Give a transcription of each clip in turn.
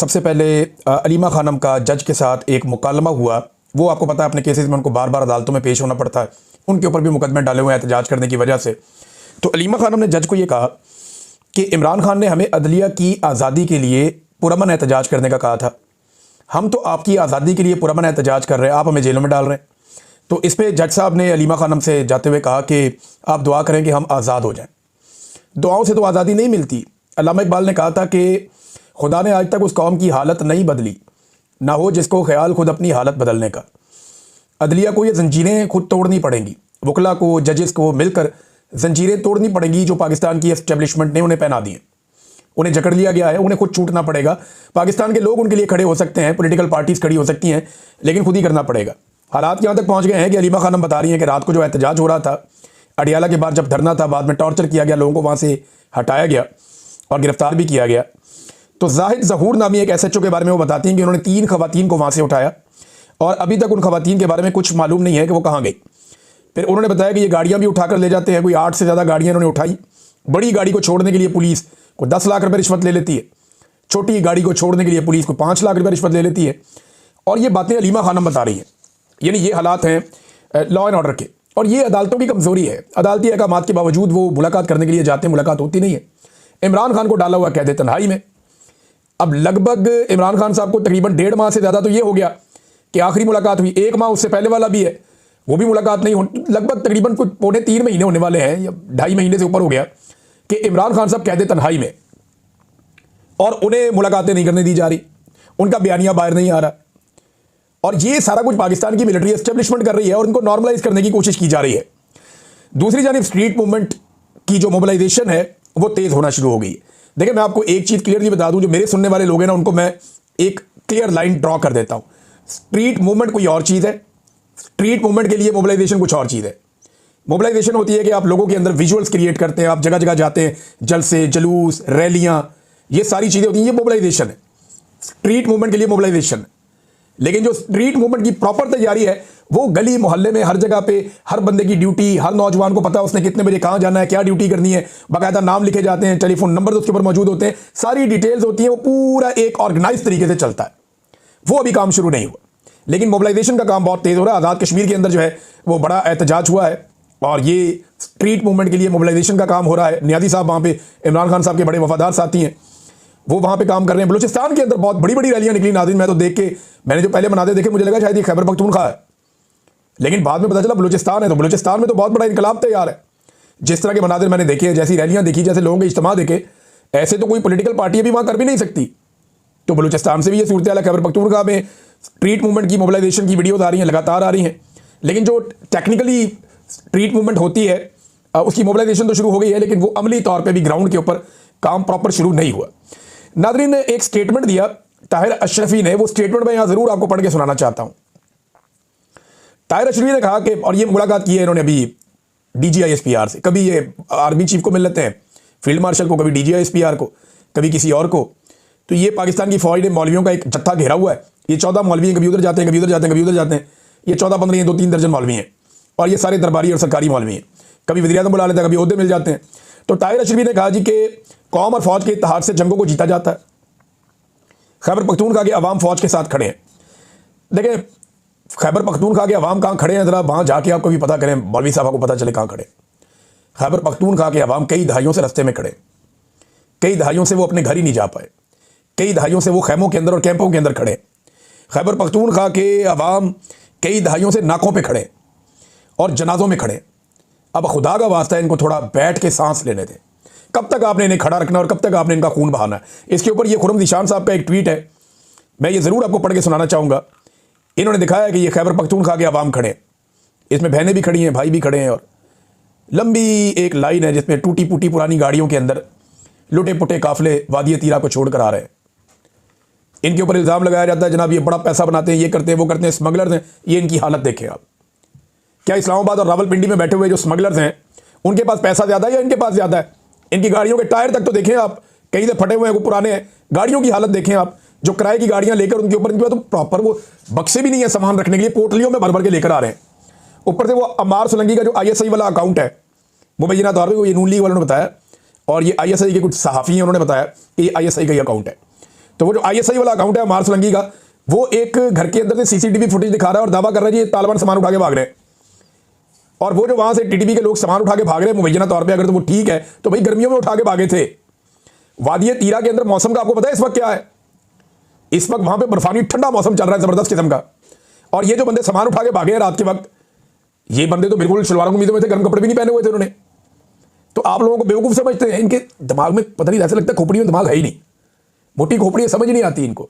सबसे पहले अलीमा खानम का जज के साथ एक मुकालमा हुआ। वो आपको पता है अपने केसेस में उनको बार बार अदालतों में पेश होना पड़ता है, उनके ऊपर भी मुकदमे डाले हुए हैं एहतजाज करने की वजह से। तो अलीमा खानम ने जज को ये कहा कि इमरान खान ने हमें अदलिया की आज़ादी के लिए पुरअमन एहतजाज करने का कहा था, हम तो आपकी आज़ादी के लिए पुरअमन एहतजाज कर रहे हैं, आप हमें जेलों में डाल रहे हैं। तो इस पर जज साहब ने अलीमा खानम से जाते हुए कहा कि आप दुआ करें कि हम आज़ाद हो जाएं। दुआओं से तो आज़ादी नहीं मिलती। अल्लामा इकबाल ने कहा था कि खुदा ने आज तक उस कौम की हालत नहीं बदली, ना हो जिसको ख्याल खुद अपनी हालत बदलने का। अदलिया को ये जंजीरें खुद तोड़नी पड़ेंगी, वकला को, जजेस को मिलकर जंजीरें तोड़नी पड़ेंगी जो पाकिस्तान की एस्टेब्लिशमेंट ने उन्हें पहना दी हैं। उन्हें जकड़ लिया गया है, उन्हें खुद छूटना पड़ेगा। पाकिस्तान के लोग उनके लिए खड़े हो सकते हैं, पॉलिटिकल पार्टीज़ खड़ी हो सकती हैं, लेकिन खुद ही करना पड़ेगा। हालात यहाँ तक पहुँच गए हैं कि अलीमा खानम बता रही हैं कि रात को जो एहतजाज हो रहा था अडियाला के बाद, जब धरना था, बाद में टॉर्चर किया गया, लोगों को वहाँ से हटाया गया और गिरफ्तार भी किया गया। तो जाहिद ज़हूर नामी एक SHO के बारे में वो बताती हैं कि उन्होंने 3 खवातीन को वहाँ से उठाया और अभी तक उन खवातीन के बारे में कुछ मालूम नहीं है कि वो कहाँ गई। फिर उन्होंने बताया कि ये गाड़ियाँ भी उठाकर ले जाते हैं, कोई 8 से ज़्यादा गाड़ियाँ उन्होंने उठाई। बड़ी गाड़ी को छोड़ने के लिए पुलिस को 10 लाख रुपये रिश्वत ले लेती है, छोटी गाड़ी को छोड़ने के लिए पुलिस को 5 लाख रुपये रिश्वत ले लेती है। और ये बातें अलीमा खानम बता रही हैं। यानी ये हालात हैं लॉ एंड ऑर्डर के, और ये अदालतों की कमज़ोरी है। अदालती अहकामात के बावजूद वो मुलाकात करने के लिए जाते हैं, मुलाकात होती नहीं है। इमरान खान को डाला हुआ कैद तन्हाई में। अब लगभग इमरान खान साहब को तकरीबन 1.5 माह से ज़्यादा तो ये हो गया कि आखिरी मुलाकात हुई। 1 माह उससे पहले वाला भी है, वो भी मुलाकात नहीं हो, लगभग तकरीबन कुछ 2.5 महीने होने वाले हैं या 2.5 महीने से ऊपर हो गया कि इमरान खान साहब कैद तन्हाई में, और उन्हें मुलाकातें नहीं करने दी जा रही, उनका बयानिया बाहर नहीं आ रहा। और ये सारा कुछ पाकिस्तान की मिलिट्री एस्टेब्लिशमेंट कर रही है और उनको नॉर्मलाइज करने की कोशिश की जा रही है। दूसरी जानिब स्ट्रीट मूवमेंट की जो मोबिलाइजेशन है वो तेज़ होना शुरू हो गई है। देखिए, मैं आपको एक चीज़ क्लियरली बता दूं, जो मेरे सुनने वाले लोग हैं ना, उनको मैं एक क्लियर लाइन ड्रॉ कर देता हूं। स्ट्रीट मूवमेंट कोई और चीज़ है, स्ट्रीट मूवमेंट के लिए मोबिलाइजेशन कुछ और चीज़ है। मोबिलाइजेशन होती है कि आप लोगों के अंदर विजुअल्स क्रिएट करते हैं, आप जगह जगह जाते हैं, जलसे, जुलूस, रैलियां, ये सारी चीज़ें होती हैं, ये मोबिलाइजेशन है। स्ट्रीट मूवमेंट के लिए मोबिलाइजेशन है। लेकिन जो स्ट्रीट मूवमेंट की प्रॉपर तैयारी है वो गली मोहल्ले में हर जगह पे हर बंदे की ड्यूटी, हर नौजवान को पता है उसने कितने बजे कहाँ जाना है, क्या ड्यूटी करनी है, बाकायदा नाम लिखे जाते हैं, टेलीफोन नंबर उसके ऊपर मौजूद होते हैं, सारी डिटेल्स होती हैं, वो पूरा एक ऑर्गेनाइज तरीके से चलता है। वो अभी काम शुरू नहीं हुआ, लेकिन मोबिलाइजेशन का काम बहुत तेज़ हो रहा है। आज़ाद कश्मीर के अंदर जो है वो बड़ा एहतजाज हुआ है और ये स्ट्रीट मूवमेंट के लिए मोबिलाइजेशन का काम हो रहा है। नियाज़ी साहब वहाँ पे इमरान खान साहब के बड़े वफादार साथी हैं, वो वहाँ पे काम कर रहे हैं। बलूचिस्तान के अंदर बहुत बड़ी बड़ी रैलियाँ निकली नाज़रीन। मैं तो देख के, मैंने जो पहले मनाते देखे मुझे लगा शायद ये खैबर पख्तूनख्वा है, लेकिन बाद में पता चला बलूचिस्तान है। तो बलूचिस्तान में तो बहुत बड़ा इनकलाब तैयार है। जिस तरह के मनाजिर मैंने देखे हैं, जैसी रैलियाँ देखी, जैसे लोगों के इज्तिमा देखे, ऐसे तो कोई पॉलिटिकल पार्टी भी वहाँ कर भी नहीं सकती। तो बलूचिस्तान से भी ये सूरत हाल है। खैबर पख्तूनख्वा में स्ट्रीट मूवमेंट की मोबिलाइजेशन की वीडियोज़ आ रही हैं, लगातार आ रही हैं, लेकिन जो टेक्निकली स्ट्रीट मूवमेंट होती है उसकी मोबिलाइजेशन तो शुरू हो गई है, लेकिन वो अमली तौर पर भी ग्राउंड के ऊपर काम प्रॉपर शुरू नहीं हुआ। नादरीन ने एक स्टेटमेंट दिया ताहिर अशरफी ने, वो स्टेटमेंट मैं यहाँ ज़रूर आपको पढ़ के सुनाना चाहता हूँ। ताहिर अशरफी ने कहा कि, और ये मुलाकात की है इन्होंने अभी DGI-SPR से, कभी ये आर्मी चीफ को मिल लेते हैं, फील्ड मार्शल को, कभी DGI-SPR को, कभी किसी और को। तो ये पाकिस्तान की फौज ने मौलवियों का एक जत्था घेरा हुआ है। ये 14 मौलवी हैं, कभी उधर जाते हैं, कभी उधर जाते हैं, कभी उधर जाते हैं। ये 14-15 ये 2-3 दर्जन मौलवी हैं, और ये सारे दरबारी और सरकारी मौलवी हैं। कभी वज़ीर-ए-आज़म बुला लेते हैं, कभी ओहदे मिल जाते हैं। तो ताहिर अशरफी ने कहा जी कि कौम और फौज के इत्तेहाद से जंगों को जीता जाता है। खैबर पख्तूनख्वा के अवाम फौज के साथ खड़े हैं। देखें, खैबर पख्तूनख्वा के अवाम कहाँ खड़े हैं, ज़रा वहाँ जाके आपको भी पता करें, मौलवी साहब को पता चले कहाँ खड़े। खैबर पख्तूनख्वा के अवाम कई दहाइयों से रास्ते में खड़े, कई दहाइयों से वो अपने घर ही नहीं जा पाए, कई दहाइयों से वो खैमों के अंदर और कैंपों के अंदर खड़े। खैबर पख्तूनख्वा के अवाम कई दहाइयों से नाकों पर खड़े और जनाजों में खड़े। अब खुदा का वास्ता है, इनको थोड़ा बैठ के सांस लेने दें। कब तक आपने इन्हें खड़ा रखना और कब तक आपने इनका खून बहाना है? इसके ऊपर ये खुर्रम ज़ीशान साहब का एक ट्वीट है, मैं ये ज़रूर आपको पढ़ के सुनाना चाहूँगा। इन्होंने दिखाया है कि ये खैबर पख्तूनख्वा के अवाम खड़े हैं, इसमें बहनें भी खड़ी हैं, भाई भी खड़े हैं, और लंबी एक लाइन है जिसमें टूटी फूटी पुरानी गाड़ियों के अंदर लुटे पुटे काफिले वादी तीरा को छोड़ कर आ रहे हैं। इनके ऊपर इल्ज़ाम लगाया जाता है जनाब ये बड़ा पैसा बनाते हैं, ये करते हैं, वो करते हैं, स्मगलर्स हैं। ये इनकी हालत देखें आप। क्या इस्लामाबाद और रावलपिंडी में बैठे हुए जो स्मगलर्स हैं उनके पास पैसा ज़्यादा है या इनके पास ज़्यादा है? इनकी गाड़ियों के टायर तक तो देखें आप, कहीं से फटे हुए हैं, वो पुराने हैं। गाड़ियों की हालत देखें आप, जो किराए की गाड़ियां लेकर उनके ऊपर, इनके पास तो प्रॉपर वो बक्से भी नहीं है सामान रखने के लिए, पोटलियों में भर भर के लेकर आ रहे हैं। ऊपर से वो अम्मार सोलंकी का जो ISI वाला अकाउंट है, मुबैना तौर पर वो ये नून लीग वालों ने बताया, और ये ISI के कुछ सहाफ़ी हैं, उन्होंने बताया कि ये ISI का ही अकाउंट है। तो वो जो ISI वाला अकाउंट है मार्स लंगी का, वो एक घर के अंदर से CCTV फुटेज दिखा रहा है और दावा कर रहा है जी तालिबान सामान उठा के भाग रहे हैं। और वो जो वहां से TTP के लोग सामान उठा के भाग रहे हैं मुबैना तौर पे, अगर तो वो ठीक है तो भाई गर्मियों में उठा के भागे थे। वादी तीरा के अंदर मौसम का आपको पता है इस वक्त क्या है? इस वक्त वहां पे बर्फानी ठंडा मौसम चल रहा है जबरदस्त किस्म का। और ये जो बंदे सामान उठा के भागे हैं रात के वक्त, ये बंदे तो बिल्कुल शलवारों कमीजों में थे, गर्म कपड़े भी नहीं पहने हुए थे उन्होंने। तो आप लोगों को बेवकूफ समझते हैं, इनके दिमाग में पता नहीं ऐसा लगता है खोपड़ी में दिमाग है ही नहीं, मोटी खोपड़ी समझ नहीं आती इनको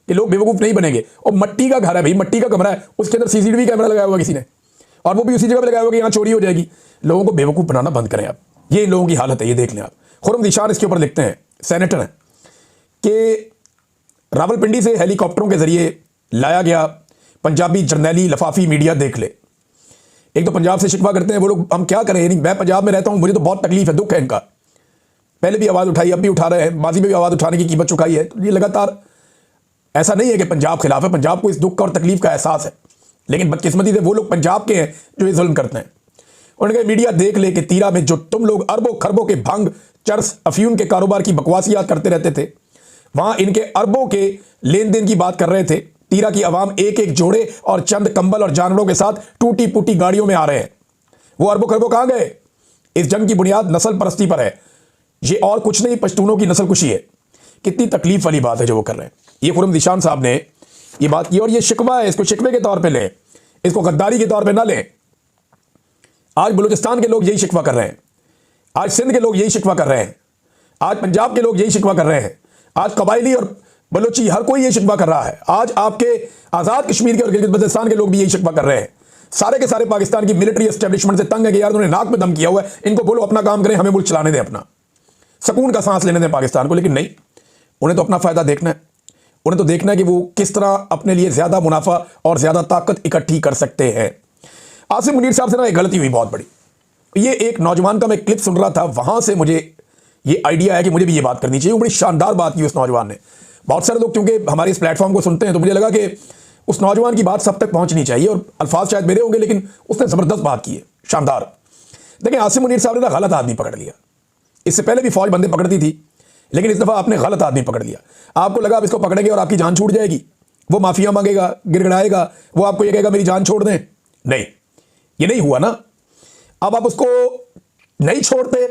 कि लोग बेवकूफ नहीं बनेंगे। और मट्टी का घर है भाई, मट्टी का कमरा है, उसके अंदर CCTV कैमरा लगाया हुआ किसी ने, और वो भी उसी जगह पर लगाया हुआ कि यहाँ चोरी हो जाएगी। लोगों को बेवकूफ बनाना बंद करें आप। ये इन लोगों की हालत है, ये देख लें आप। खुर्रम निशान इसके ऊपर लिखते हैं, सेनेटर हैं, कि रावलपिंडी से हेलीकॉप्टरों के जरिए लाया गया पंजाबी जर्नैली लफाफी मीडिया देख ले। एक तो पंजाब से शिकवा करते हैं वो लोग, हम क्या करें, यानी मैं पंजाब में रहता हूं, मुझे तो बहुत तकलीफ है, दुख है इनका। पहले भी आवाज़ उठाई, अब भी उठा रहे हैं, माजी में भी आवाज़ उठाने की कीमत चुकाई है। तो ये लगातार ऐसा नहीं है कि पंजाब खिलाफ है, पंजाब को इस दुख और तकलीफ का एहसास है, लेकिन बदकिस्मती से वो लोग पंजाब के हैं जो ये जुल्म करते हैं। उन्होंने कहा मीडिया देख ले कि तीरा में जो तुम लोग अरबों खरबों के भंग, चरस, अफयून के कारोबार की बकवासियात करते रहते थे, वहां इनके अरबों के लेन देन की बात कर रहे थे। तीरा की आवाम एक एक जोड़े और चंद कंबल और जानवरों के साथ टूटी फूटी गाड़ियों में आ रहे हैं। वो अरबों खरबों कहां गए? इस जंग की बुनियाद नस्ल परस्ती पर है, ये और कुछ नहीं, पश्तूनों की नस्ल कुशी है। कितनी तकलीफ वाली बात है जो वो कर रहे हैं। ये खुर्रम निशान साहब ने ये बात की, और ये शिकवा है, इसको शिकवे के तौर पे लें, इसको गद्दारी के तौर पे ना लें। आज बलूचिस्तान के लोग यही शिकवा कर रहे हैं, आज सिंध के लोग यही शिकवा कर रहे हैं, आज पंजाब के लोग यही शिकवा कर रहे हैं, आज कबायली और बलोची हर कोई यही शिकवा कर रहा है। आज आपके आज़ाद कश्मीर के और गिलगित बल्तिस्तान के लोग भी यही शिकवा कर रहे हैं। सारे के सारे पाकिस्तान की मिलिट्री एस्टेब्लिशमेंट से तंग है कि यार उन्होंने नाक में दम किया हुआ है, इनको बोलो अपना काम करें, हमें मुल्क चलाने दें, अपना सुकून का सांस लेने दें पाकिस्तान को। लेकिन नहीं, उन्हें तो अपना फायदा देखना है, उन्हें तो देखना है कि वो किस तरह अपने लिए ज्यादा मुनाफा और ज्यादा ताकत इकट्ठी कर सकते हैं। आसिम मुनीर साहब से ना एक गलती हुई बहुत बड़ी। ये एक नौजवान का मैं क्लिप सुन रहा था, वहां से मुझे ये आइडिया है कि मुझे भी ये बात करनी चाहिए। वो बड़ी शानदार बात की उस नौजवान ने। बहुत सारे लोग क्योंकि हमारे इस प्लेटफॉर्म को सुनते हैं, तो मुझे लगा कि उस नौजवान की बात सब तक पहुंचनी चाहिए, और अल्फाज शायद मेरे होंगे लेकिन उसने जबरदस्त बात की है, शानदार। देखिए, आसिम मुनीर साहब ने ना गलत आदमी पकड़ लिया। इससे पहले भी फौज बंदे पकड़ती थी, लेकिन इस दफा आपने गलत आदमी पकड़ लिया। आपको लगा आप इसको पकड़ेंगे और आपकी जान छूट जाएगी, वो माफिया मांगेगा, गिड़गिड़ाएगा, वो आपको ये कहेगा मेरी जान छोड़ दें। नहीं, ये नहीं हुआ ना। अब आप उसको नहीं छोड़ते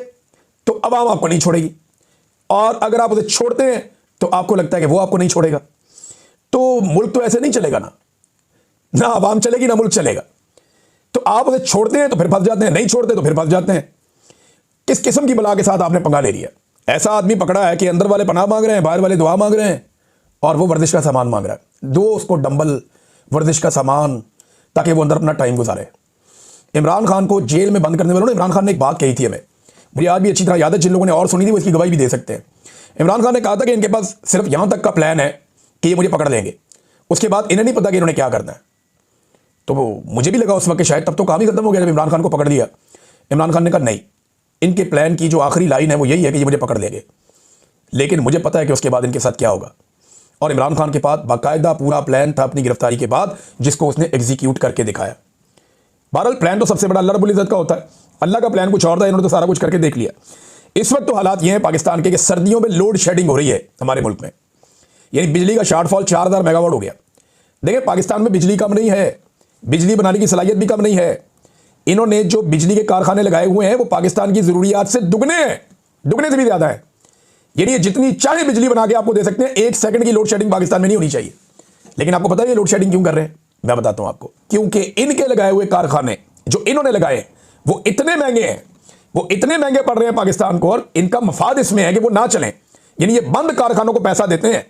तो अवाम आपको नहीं छोड़ेगी, और अगर आप उसे छोड़ते हैं तो आपको लगता है कि वो आपको नहीं छोड़ेगा। तो मुल्क तो ऐसे नहीं चलेगा ना अवाम चलेगी ना मुल्क चलेगा। तो आप उसे छोड़ते हैं तो फिर फंस जाते हैं, नहीं छोड़ते तो फिर फंस जाते हैं। किस किस्म की बला के साथ आपने पंगा ले लिया। ऐसा आदमी पकड़ा है कि अंदर वाले पनाह मांग रहे हैं, बाहर वाले दुआ मांग रहे हैं, और वो वर्जिश का सामान मांग रहा है। दो उसको डंबल, वर्जिश का सामान, ताकि वो अंदर अपना टाइम गुजारे। इमरान खान को जेल में बंद करने वालों ने, इमरान खान ने एक बात कही थी हमें, मुझे आज भी अच्छी तरह याद है, जिन लोगों ने और सुनी थी वो इसकी गवाही भी दे सकते हैं। इमरान खान ने कहा था कि इनके पास सिर्फ यहां तक का प्लान है कि ये मुझे पकड़ लेंगे, उसके बाद इन्हें नहीं पता कि इन्होंने क्या करना है। तो मुझे भी लगा उस वक्त शायद तब तो काम ही खत्म हो गया जब इमरान खान को पकड़ लिया। इमरान खान ने कहा नहीं, इनके प्लान की जो आखिरी लाइन है वो यही है कि ये मुझे पकड़ लेंगे, लेकिन मुझे पता है कि उसके बाद इनके साथ क्या होगा। और इमरान खान के पास बाकायदा पूरा प्लान था अपनी गिरफ्तारी के बाद, जिसको उसने एग्जीक्यूट करके दिखाया। बहरहाल प्लान तो सबसे बड़ा अल्लाह रब्बुल इज़्ज़त का होता है, अल्लाह का प्लान कुछ और था, इन्होंने तो सारा कुछ करके देख लिया। इस वक्त तो हालात ये हैं पाकिस्तान के कि सर्दियों में लोड शेडिंग हो रही है हमारे मुल्क में, यानी बिजली का शॉर्टफॉल 4000 मेगावाट हो गया। देखिए, पाकिस्तान में बिजली कम नहीं है, बिजली बनाने की सलाहियत भी कम नहीं है। इन्होंने जो बिजली के कारखाने लगाए हुए हैं वो पाकिस्तान की जरूरियात से दुगने हैं, दुगने से भी ज्यादा है। यानी ये जितनी चाहे बिजली बना के आपको दे सकते हैं, 1 सेकंड की लोड शेडिंग पाकिस्तान में नहीं होनी चाहिए। लेकिन आपको पता है ये लोड शेडिंग क्यों कर रहे हैं? मैं बताता हूं आपको। क्योंकि इनके लगाए हुए कारखाने जो इन्होंने लगाए वो इतने महंगे हैं, वो इतने महंगे पड़ रहे हैं पाकिस्तान को, और इनका मफाद इसमें है कि वो ना चलें। यानी ये बंद कारखानों को पैसा देते हैं,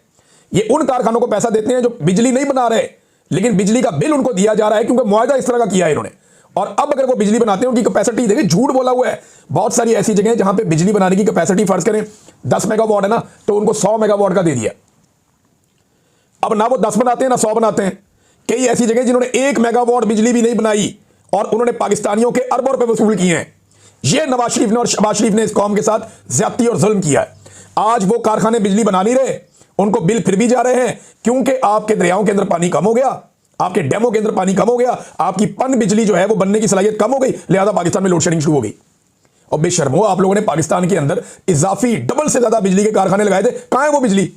ये उन कारखानों को पैसा देते हैं जो बिजली नहीं बना रहे, लेकिन बिजली का बिल उनको दिया जा रहा है क्योंकि मुआवजा इस तरह का किया है इन्होंने। और अब अगर वो बिजली बनाते हैं, उनकी कैपेसिटी देखिए, झूठ बोला हुआ है। बहुत सारी ऐसी जगह जहां पे बिजली बनाने की कैपेसिटी फर्ज करें 10 मेगावाट है ना, तो उनको 100 मेगावाट का दे दिया। अब ना वो 10 बनाते हैं ना 100 बनाते हैं। कई ऐसी जगह जिन्होंने 1 मेगावाट बिजली भी नहीं बनाई और उन्होंने पाकिस्तानियों के अरबों रुपए वसूल किए हैं। ये नवाज शरीफ ने और शहबाज शरीफ ने इस कौम के साथ ज्यादती और जुल्म किया है। आज वो कारखाने बिजली बना नहीं रहे, उनको बिल फिर भी जा रहे हैं, क्योंकि आपके दरियाओं के अंदर पानी कम हो गया, आपके डैमों के अंदर पानी कम हो गया, आपकी पन बिजली जो है वो बनने की सलाहियत कम हो गई, लिहाजा पाकिस्तान में लोड शेडिंग शुरू हो गई। और बेशर्मो, आप लोगों ने पाकिस्तान के अंदर इजाफी डबल से ज्यादा बिजली के कारखाने लगाए थे, कहां है वो बिजली?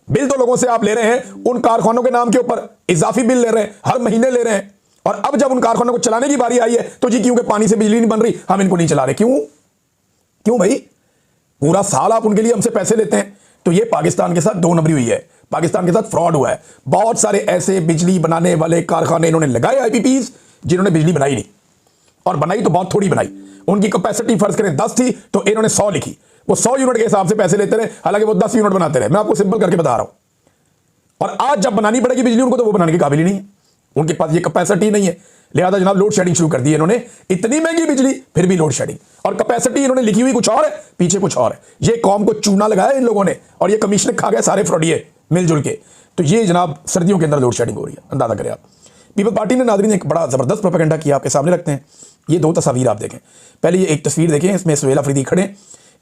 बिल तो लोगों से आप ले रहे हैं, उन कारखानों के नाम के ऊपर इजाफी बिल ले रहे हैं, हर महीने ले रहे हैं, और अब जब उन कारखानों को चलाने की बारी आई है तो जी क्योंकि पानी से बिजली नहीं बन रही, हम इनको नहीं चला रहे। क्यों? क्यों भाई? पूरा साल आप उनके लिए हमसे पैसे लेते हैं। तो ये पाकिस्तान के साथ दो नंबरी हुई है, पाकिस्तान के साथ फ्रॉड हुआ है। बहुत सारे ऐसे बिजली बनाने वाले कारखाने इन्होंने लगाए आईपीपीज, जिन्होंने बिजली बनाई नहीं, और बनाई तो बहुत थोड़ी बनाई। उनकी कैपेसिटी फर्ज करें 10 थी तो इन्होंने 100 लिखी, वो 100 यूनिट के हिसाब से पैसे लेते रहे, हालांकि वो 10 यूनिट बनाते रहे। मैं आपको सिंपल करके बता रहा हूं। और आज जब बनानी पड़ेगी बिजली उनको, तो वो बनाने के काबिल ही नहीं है, उनके पास ये कैपेसिटी नहीं है। लिहाजा जनाब लोड शेडिंग शुरू कर दी है इन्होंने। इतनी महंगी बिजली फिर भी लोड शेडिंग, और कैपेसिटी इन्होंने लिखी हुई कुछ और है, पीछे कुछ और है। ये कौम को चूना लगाया इन लोगों ने, और ये कमीशन खा गए सारे फ्रॉडिये मिलजुल के। तो ये जनाब सर्दियों के अंदर लोड शेडिंग हो रही है, अंदाजा करें आप। पीपल पार्टी ने नाज़रीन एक बड़ा ज़बरदस्त प्रोपेगेंडा किया, आपके सामने रखते हैं। ये दो तस्वीर आप देखें। पहले ये एक तस्वीर देखें, इसमें सुहेल अफरीदी खड़े,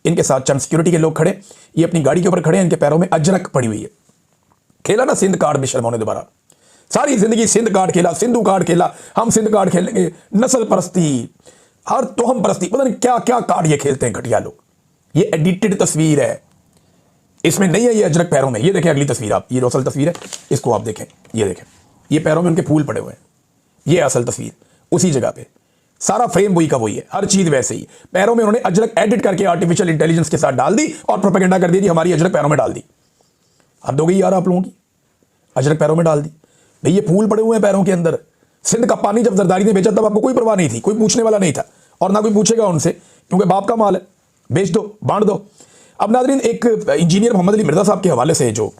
इनके साथ चंद सिक्योरिटी के लोग खड़े, ये अपनी गाड़ी के ऊपर खड़े हैं, इनके पैरों में अजरक पड़ी हुई है। खेला ना सिंध कार्ड बेशर्म होने दोबारा, सारी जिंदगी सिंध कार्ड खेला, सिंधु कार्ड खेला, हम सिंध कार्ड खेलेंगे, नस्ल परस्ती, हर तोहम परस्ती, पता नहीं क्या क्या कार्ड ये खेलते हैं घटिया लोग। ये एडिटेड तस्वीर है, इसमें नहीं है ये अजरक पैरों में। ये देखें अगली तस्वीर आप, ये असल तस्वीर है, इसको आप देखें, ये देखें, ये पैरों में उनके फूल पड़े हुए हैं। ये असल तस्वीर उसी जगह पे, सारा फ्रेम वही का वही है, हर चीज वैसे ही। पैरों में उन्होंने अजरक एडिट करके आर्टिफिशियल इंटेलिजेंस के साथ डाल दी और प्रोपेगेंडा कर दिया कि हमारी अजरक पैरों में डाल दी। हद हो गई यार आप लोगों की, अजरक पैरों में डाल दी। भाई ये फूल पड़े हुए हैं पैरों के अंदर। सिंध का पानी जब जरदारी ने बेचा तब आपको कोई परवाह नहीं थी, कोई पूछने वाला नहीं था, और ना कोई पूछेगा उनसे, क्योंकि बाप का माल है, बेच दो, बांट दो। अब नाज़रीन एक इंजीनियर मोहम्मद अली मिर्ज़ा साहब के हवाले से जो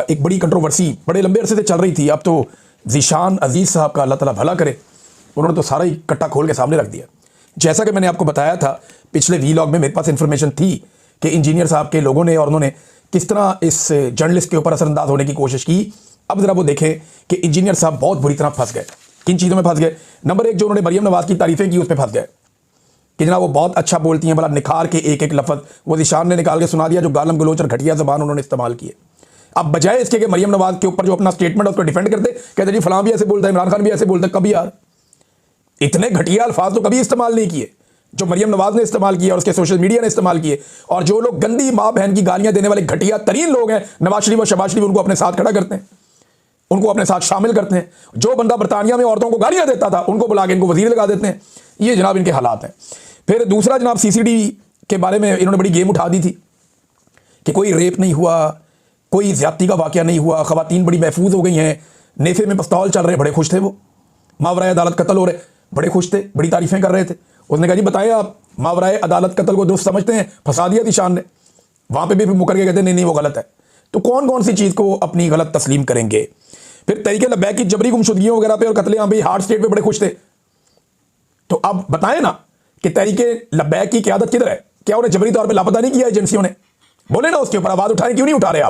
एक बड़ी कंट्रोवर्सी बड़े लंबे अरसे से चल रही थी, अब तो ज़ीशान अजीज़ साहब का अल्लाह ताला भला करे, उन्होंने तो सारा ही कट्टा खोल के सामने रख दिया। जैसा कि मैंने आपको बताया था पिछले वीलॉग में, मेरे पास इंफॉर्मेशन थी कि इंजीनियर साहब के लोगों ने और उन्होंने किस तरह इस जर्नलिस्ट के ऊपर असरअंदाज होने की कोशिश की। अब जरा वो देखें कि इंजीनियर साहब बहुत बुरी तरह फंस गए। किन चीज़ों में फंस गए? नंबर एक, जो उन्होंने मरियम नवाज की तारीफें की उसमें फंस गए कि जनाब वो बहुत अच्छा बोलती हैं, बड़ा निखार के एक एक लफ्ज़ वो ज़ीशान ने निकाल के सुना दिया, जो गालम गलोच और घटिया ज़बान उन्होंने इस्तेमाल किए। अब बजाय इसके कि मरियम नवाज के ऊपर जो अपना स्टेटमेंट है उसको डिफेंड करते, कहते जी फलां भी ऐसे बोलता है, इमरान खान भी ऐसे बोलता है। कभी यार इतने घटिया अल्फाज तो कभी इस्तेमाल नहीं किए जो मरियम नवाज ने इस्तेमाल किए और उसके सोशल मीडिया ने इस्तेमाल किए। और जो लोग गंदी माँ बहन की गालियां देने वाले घटिया तरीन लोग हैं, नवाज शरीफ और शहबाज शरीफ, उनको अपने साथ खड़ा करते हैं, उनको अपने साथ शामिल करते हैं। जो बंदा बरतानिया में औरतों को गालियां देता था उनको बुला के इनको वजीर लगा देते हैं। ये जनाब इनके हालात हैं। फिर दूसरा जनाब सीसीडी के बारे में इन्होंने बड़ी गेम उठा दी थी कि कोई रेप नहीं हुआ, कोई ज्यादती का वाकया नहीं हुआ, खवातीन बड़ी महफूज हो गई हैं, नेफे में पिस्तौल चल रहे, बड़े खुश थे वो, मावराए अदालत कत्ल हो रहे, बड़े खुश थे, बड़ी तारीफें कर रहे थे। उसने कहा जी बताएं आप मावराए अदालत कत्ल को दुरुस्त समझते हैं? फंसा दिया ज़ीशान ने, वहाँ पे भी मुकर के कहते नहीं नहीं वो गलत है। तो कौन कौन सी चीज़ को अपनी गलत तस्लीम करेंगे? फिर तरीके लब्बैक की जबरी गुमशुदगियों वगैरह पे और कत्लेआम पे हार्ड स्टेट पे बड़े खुश थे। तो अब बताएं ना कि तरीके लब्बैक की क़यादत किधर है? क्या उन्हें जबरी तौर पर लापता नहीं किया एजेंसियों ने? बोले ना उसके ऊपर आवाज़ उठाएं, क्यों नहीं उठा रहे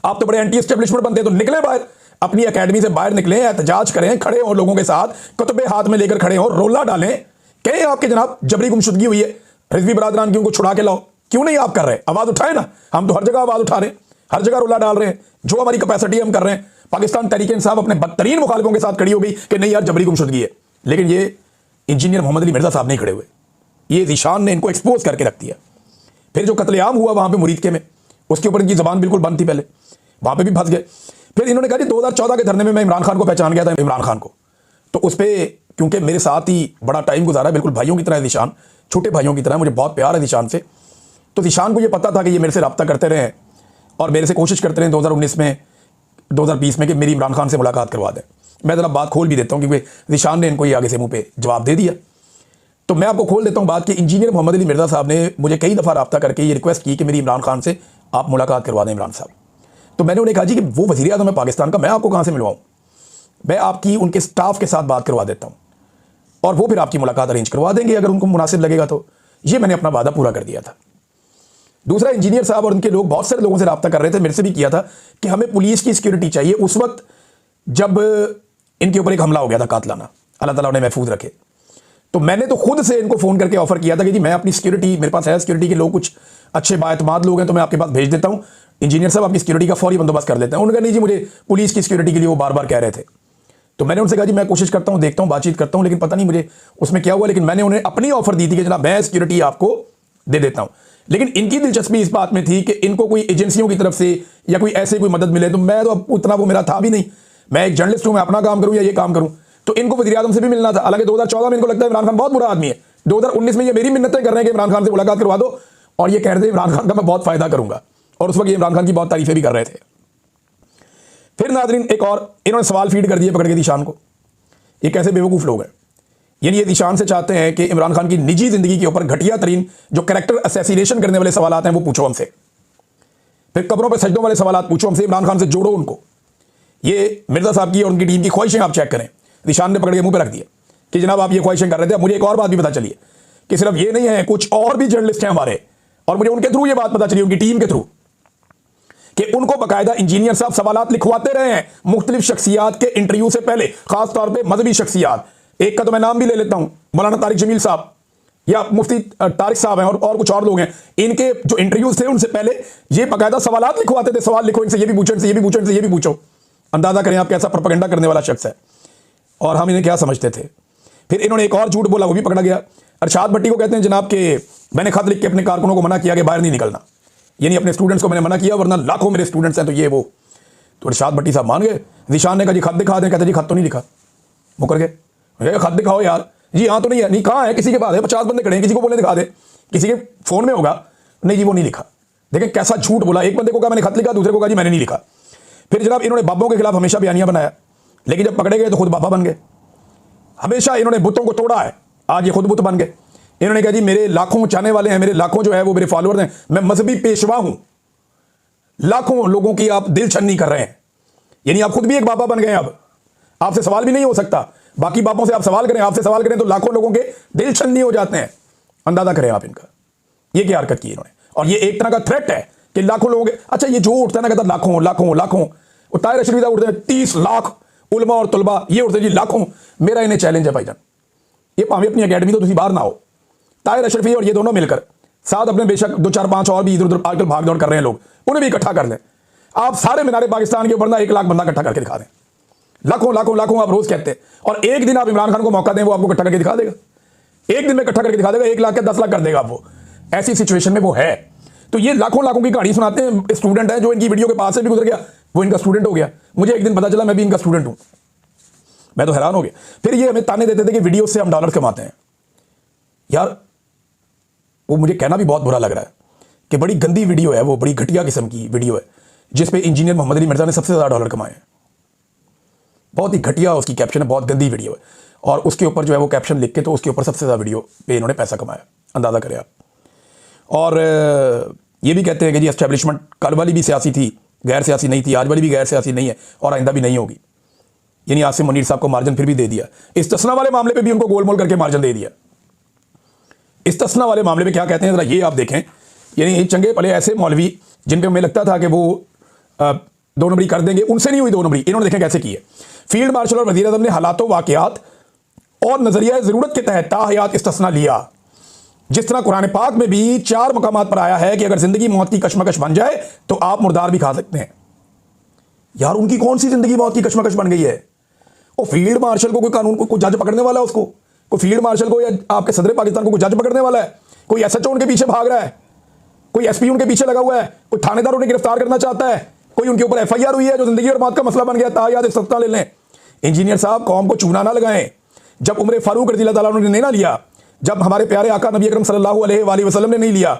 आप तो बड़े एंटी एस्टेब्लिशमेंट बनते हैं, तो निकले बाहर, अपनी एकेडमी से बाहर निकलें, एहतजाज करें, खड़े हो लोगों के साथ, कतबे हाथ में लेकर खड़े हो, रोला डालें, कहें आपके जनाब जबरी गुमशुदगी हुई है, रिजवी बरादरान की उनको छुड़ा के लाओ। क्यों नहीं आप कर रहे? आवाज़ उठाए ना, हम तो हर जगह आवाज़ उठा रहे हैं, हर जगह रोला डाल रहे हैं, जो हमारी कैपेसिटी हम कर रहे हैं। पाकिस्तान तहरीक इंसाफ अपने बदतरीन मुखालिफों के साथ खड़ी हो गई कि नहीं यार जबरी गुमशुदगी है, लेकिन ये इंजीनियर मोहम्मद अली मिर्ज़ा साहब नहीं खड़े हुए, ये ज़ीशान ने इनको एक्सपोज करके रख दिया। फिर जो कत्लेआम हुआ वहाँ पे मुरीदके में, उसके ऊपर इनकी ज़बान बिल्कुल बंद थी, पहले वहाँ पे भी फंस गए। फिर इन्होंने कहा जी 2014 के धरने में मैं इमरान खान को पहचान गया था, इमरान खान को, तो उस पर क्योंकि मेरे साथ ही बड़ा टाइम गुजारा है, बिल्कुल भाइयों की तरह है ज़ीशान, छोटे भाइयों की तरह, मुझे बहुत प्यार है ज़ीशान से। तो ज़ीशान को ये पता था कि ये मेरे से रब्ता करते रहे और मेरे से कोशिश करते रहे 2019 में 2020 में कि मेरी इमरान खान से मुलाकात करवा दें। मैं ज़रा बात खोल भी देता हूँ क्योंकि ज़ीशान ने इनको ही आगे से मुँह पे जवाब दे दिया, तो मैं आपको खोल देता हूँ बात कि इंजीनियर मोहम्मद अली मिर्ज़ा साहब ने मुझे कई दफ़ा रब्ता करके ये रिक्वेस्ट की कि मेरी इमरान खान से आप मुलाकात करवा दें इमरान साहब। तो मैंने उन्हें कहा जी कि वो वज़ीर आज़म है पाकिस्तान का, मैं आपको कहाँ से मिलवाऊँ? मैं आपकी उनके स्टाफ के साथ बात करवा देता हूँ और वो फिर आपकी मुलाकात अरेंज करवा देंगे अगर उनको मुनासिब लगेगा। तो ये मैंने अपना वादा पूरा कर दिया था। दूसरा, इंजीनियर साहब और उनके लोग बहुत सारे लोगों से रब्ता कर रहे थे, मेरे से भी किया था कि हमें पुलिस की सिक्योरिटी चाहिए। उस वक्त जब इनके ऊपर एक हमला हो गया था कातलाना, अल्लाह ताला उन्हें महफूज रखे, तो मैंने तो खुद से इनको फ़ोन करके ऑफ़र किया था कि जी मैं अपनी सिक्योरिटी, मेरे पास है सिक्योरिटी के लोग, कुछ अच्छे बाएतमाद लोग हैं, तो मैं आपके पास भेज देता हूँ, इंजीनियर साहब आपकी सिक्योरिटी का फौरी बंदोबस्त कर लेते हैं। उन्होंने कहा नहीं जी मुझे पुलिस की सिक्योरिटी के लिए वो बार बार कह रहे थे। तो मैंने उनसे कहा जी मैं कोशिश करता हूँ, देखता हूँ, बातचीत करता हूँ, लेकिन पता नहीं मुझे उसमें क्या हुआ। लेकिन मैंने उन्हें अपनी ऑफ़र दी थी कि जनाब मैं सिक्योरिटी आपको दे देता हूँ, लेकिन इनकी दिलचस्पी इस बात में थी कि इनको कोई एजेंसियों की तरफ से या कोई ऐसे कोई मदद मिले। तो मैं तो अब उतना वो मेरा था भी नहीं, मैं एक जर्नलिस्ट हूं, मैं अपना काम करूं या ये काम करूं। तो इनको वज़ीर आज़म से भी मिलना था। हालांकि 2014 में इनको लगता है इमरान खान बहुत बुरा आदमी है, 2019 में ये मेरी मिन्नतें कर रहे हैं कि इमरान खान से मुलाकात करवा दो, और ये कह रहे थे इमरान खान का मैं बहुत फायदा करूंगा, और उस वक्त ये इमरान खान की बहुत तारीफें भी कर रहे थे। फिर नाजरीन एक और इन्होंने सवाल फीड कर दिए पकड़ के ज़ीशान को। ये कैसे बेवकूफ़ लोग हैं, यानी ये ज़ीशान से चाहते हैं कि इमरान खान की निजी ज़िंदगी के ऊपर घटिया तरीन जो कैरेक्टर असैसिनेशन करने वाले सवाल हैं वो पूछो हमसे, फिर कब्रों पर सजदों वाले सवाल पूछो हमसे, इमरान खान से जोड़ो उनको। ये मिर्जा साहब की और उनकी टीम की ख्वाहिशें आप चेक करें। ज़ीशान ने पकड़ के मुंह पे रख दिया कि जनाब आप ये ख्वाहिशें कर रहे थे। मुझे एक और बात भी पता चली है कि सिर्फ ये नहीं है, कुछ और भी जर्नलिस्ट हैं हमारे, और मुझे उनके थ्रू ये बात पता चली, उनकी टीम के थ्रू, कि उनको बाकायदा इंजीनियर साहब सवालात लिखवाते रहे हैं मुख्तलिफ शख्सियात के इंटरव्यू से पहले, खासतौर पर मजहबी शख्सियात। एक का तो मैं नाम भी ले लेता हूं, मौलाना तारिक जमील साहब या मुफ्ती तारिक साहब हैं, और कुछ और लोग हैं। इनके जो इंटरव्यूज थे उनसे पहले ये बाकायदा सवालात लिखवाते थे, सवाल लिखो इनसे, ये भी पूछो, इनसे ये भी पूछो, इनसे ये भी पूछो। अंदाजा करें आप कैसा प्रोपेगेंडा करने वाला शख्स है, और हम इन्हें क्या समझते थे। फिर इन्होंने एक और झूठ बोला, वो भी पकड़ा गया। अरशाद भट्टी को कहते हैं जनाब के मैंने खत लिख के अपने कारकुनों को मना किया कि बाहर नहीं निकलना, यानी अपने स्टूडेंट्स को मैंने मना किया, वरना लाखों मेरे स्टूडेंट्स हैं, तो ये वो। तो अरशाद भट्टी साहब मान गए। ज़ीशान ने कहा जी खत दिखा दें, कहते जी खत तो नहीं लिखा, मुकर गए। खत दिखाओ यार जी, हाँ तो नहीं है, नहीं कहाँ है, किसी के पास है, 50 बंदे खड़े हैं, किसी को बोले दिखा दे, किसी के फोन में होगा, नहीं जी वो नहीं लिखा। देखें कैसा झूठ बोला, एक बंदे को कहा मैंने खत लिखा, दूसरे को कहा जी मैंने नहीं लिखा। फिर जनाब इन्होंने बाबों के खिलाफ हमेशा बयानियां बनाया, लेकिन जब पकड़े गए तो खुद बाबा बन गए। हमेशा इन्होंने बुतों को तोड़ा है, आज ये खुद बुत बन गए। इन्होंने कहा जी मेरे लाखों चाहने वाले हैं, मेरे लाखों जो है वो मेरे फॉलोअर्स हैं, मैं मजहबी पेशवा हूं, लाखों लोगों की आप दिल छन्नी कर रहे हैं, यानी आप खुद भी एक बाबा बन गए। अब आपसे सवाल भी नहीं हो सकता, बाकी बापों से आप सवाल करें, आपसे सवाल करें तो लाखों लोगों के दिल छन्नी हो जाते हैं। अंदाजा करें आप इनका, ये क्या हरकत की इन्होंने, और ये एक तरह का थ्रेट है कि लाखों लोगों के। अच्छा ये जो उठता है ना, कहता लाखों लाखों लाखों, वो ताहिर अशरफी साहब उठते हैं 30 लाख, उलमा और तुलबा ये उठते जी लाखों। मेरा इन्हें चैलेंज है भाईजान, ये भावें अपनी अकेडमी तो बाहर ना हो, ताहिर अशरफी और ये दोनों मिलकर साथ अपने बेशक 2 4 5 और भी इधर उधर आजकल भाग दौड़ कर रहे हैं लोग, उन्हें भी इकट्ठा कर लें। आप सारे मीनारे पाकिस्तान के ऊपर ना 1 लाख बंदा इकट्ठा करके दिखा दें, लाखों लाखों लाखों आप रोज कहते हैं, और एक दिन आप इमरान खान को मौका दें, वो आपको इकट्ठा करके दिखा देगा, एक दिन में इकट्ठा करके दिखा देगा, 1 लाख के 10 लाख कर देगा आपको। ऐसी सिचुएशन में वो है। तो ये लाखों लाखों की कहानी सुनाते हैं। स्टूडेंट है जो इनकी वीडियो के पास से भी गुजर गया, वो इनका स्टूडेंट हो गया। मुझे एक दिन पता चला मैं भी इनका स्टूडेंट हूं, मैं तो हैरान हो गया। फिर ये हमें ताने देते थे कि वीडियो से हम डॉलर कमाते हैं। यार वो मुझे कहना भी बहुत बुरा लग रहा है कि बड़ी गंदी वीडियो है वो, बड़ी घटिया किस्म की वीडियो है, जिसपे इंजीनियर मोहम्मद अली मिर्जा ने सबसे ज्यादा डॉलर कमाए हैं। बहुत ही घटिया उसकी कैप्शन है, बहुत गंदी वीडियो है, और उसके ऊपर जो है वो कैप्शन लिख के तो उसके ऊपर सबसे ज़्यादा वीडियो पे इन्होंने पैसा कमाया, अंदाज़ा करें आप। और ये भी कहते हैं कि जी एस्टैब्लिशमेंट कल वाली भी सियासी थी, गैर सियासी नहीं थी, आज वाली भी गैर सियासी नहीं है, और आइंदा भी नहीं होगी। यानी आसिम मुनीर साहब को मार्जिन फिर भी दे दिया, इस्तिस्ना वाले मामले पर भी उनको गोलमोल करके मार्जिन दे दिया। इस्तिस्ना वाले मामले में क्या कहते हैं ज़रा ये आप देखें। यानी चंगे भले ऐसे मौलवी जिन पे हमें लगता था कि वो 2 नंबरी कर देंगे, उनसे नहीं हुई 2 नंबरी, इन्होंने देखें कैसे की है। फील्ड मार्शल और वज़ीर आज़म ने हालातों वाक़यात और नज़रिया ज़रूरत के तहत ताहयात इस्तिस्ना लिया। जिस तरह कुरान पाक में भी 4 मकामात पर आया है कि अगर ज़िंदगी मौत की कशमकश बन जाए तो आप मुर्दार भी खा सकते हैं। यार उनकी कौन सी ज़िंदगी मौत की कशमकश बन गई है? वो फील्ड मार्शल को कोई कानून को जज पकड़ने वाला है, उसको कोई फील्ड मार्शल को या आपके सदर पाकिस्तान को कोई जज पकड़ने वाला है? कोई SHO उनके पीछे भाग रहा है, कोई SP उनके पीछे लगा हुआ है, कोई थानेदार उन्हें गिरफ्तार करना चाहता है, कोई उनके ऊपर FIR हुई है जो जिंदगी और मौत का मसला बन गया, ताहयात इस्तिस्ना ले लें। इंजीनियर साहब कौम को चूना ना लगाएं। जब उम्र फारूक रज़ी अल्लाह ताला अन्हु ने नहीं ना लिया, जब हमारे प्यारे आका नबी अकरम सल्लल्लाहु अलैहि वसल्लम ने नहीं लिया,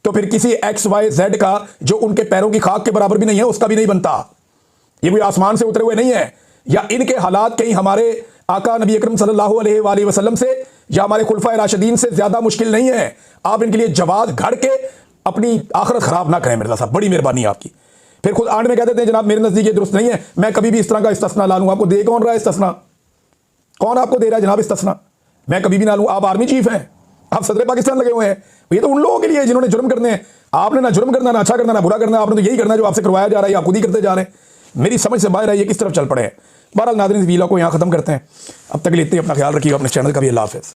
तो फिर किसी XYZ का जो उनके पैरों की खाक के बराबर भी नहीं है उसका भी नहीं बनता। ये कोई आसमान से उतरे हुए नहीं है, या इनके हालात कहीं हमारे आका नबी अकरम सल्लल्लाहु अलैहि वसल्लम से या हमारे खुलफाए राशिदीन से ज्यादा मुश्किल नहीं है। आप इनके लिए जवाब घड़ के अपनी आखिरत खराब ना करें मिर्जा साहब, बड़ी मेहरबानी आपकी। फिर खुद आंड में कहते थे जनाब मेरे नजदीक ये दुरुस्त नहीं है, मैं कभी भी इस तरह का इस्तिस्ना ला लूंगा। आपको दे कौन रहा है इस्तिस्ना? कौन आपको दे रहा है जनाब इस्तिस्ना? मैं कभी भी ना लूं। आप आर्मी चीफ हैं, आप सदर पाकिस्तान लगे हुए हैं, ये तो उन लोगों के लिए जिन्होंने जुर्म करने हैं। आपने ना जुर्म करना, ना अच्छा करना, ना बुरा करना, आपने तो यही करना है जो आपसे करवाया जा रहा है, आप खुद ही करते जा रहे हैं। मेरी समझ से बाहर है ये किस तरफ चल पड़े हैं। बहरहाल नाज़रीन इस वीडियो को यहाँ खत्म करते हैं। अब तक लेते हैं, अपना ख्याल रखिएगा, अपने चैनल का भी। अल्लाह हाफ़िज़।